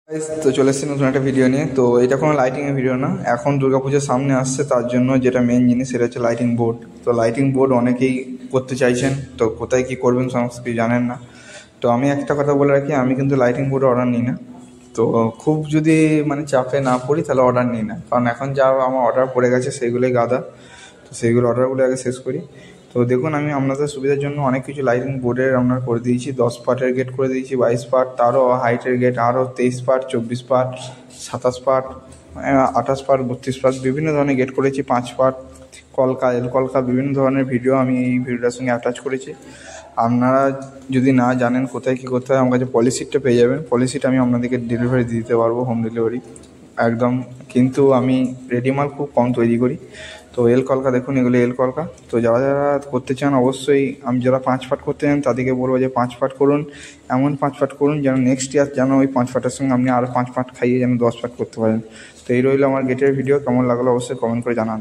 Guys, তো চলে এসেছি নতুন একটা ভিডিও নিয়ে। তো এটা কোনো লাইটিংয়ের ভিডিও না, এখন দুর্গাপুজোর সামনে আসছে, তার জন্য যেটা মেন জিনিস সেটা হচ্ছে লাইটিং বোর্ড। তো লাইটিং বোর্ড অনেকেই করতে চাইছেন, তো কোথায় কী করবেন সমস্ত কিছু জানেন না। তো আমি একটা কথা বলে রাখি, আমি কিন্তু লাইটিং বোর্ডে অর্ডার নিই না। তো খুব যদি চাপে না পড়ি তাহলে অর্ডার নিই না, কারণ এখন যা আমার অর্ডার পড়ে গেছে সেইগুলোই গাদা। তো সেইগুলো অর্ডারগুলো আগে শেষ করি। তো দেখুন, আমি আপনাদের সুবিধার জন্য অনেক কিছু লাইটিং বোর্ডের আপনার করে দিয়েছি। 10 পার্টের গেট করে দিয়েছি, 22 পার্ট, তারও হাইটের গেট আরও 23 part, 24 part, 27 part, 28 part, 32 part, বিভিন্ন ধরনের গেট করেছি। 5 পার্ট কলকা, এল কলকা, বিভিন্ন ধরনের ভিডিও আমি এই ভিডিওটার সঙ্গে অ্যাটাচ করেছি। আপনারা যদি না জানেন কোথায় কী করতে হয়, আমার কাছে পলিসিটা পেয়ে যাবেন। পলিসিটা আমি আপনাদেরকে ডেলিভারি দিতে পারবো, হোম ডেলিভারি একদম। কিন্তু আমি রেডি মাল খুব কম তৈরি করি। তো এল কলকা দেখুন, এগুলো এল কলকা। তো যারা যারা করতে চান অবশ্যই, আমি যারা 5 পার্ট করতে চান তাদেরকে বলবো যে 5 পার্ট করুন। এমন 5 পার্ট করুন যেন নেক্সট ইয়ার যেন ওই 5 পার্টের সঙ্গে আপনি আরও 5 পার্ট খাইয়ে যেন 10 পার্ট করতে পারেন। তো এই রইল আমার গেটের ভিডিও। কেমন লাগলো অবশ্যই কমেন্ট করে জানান।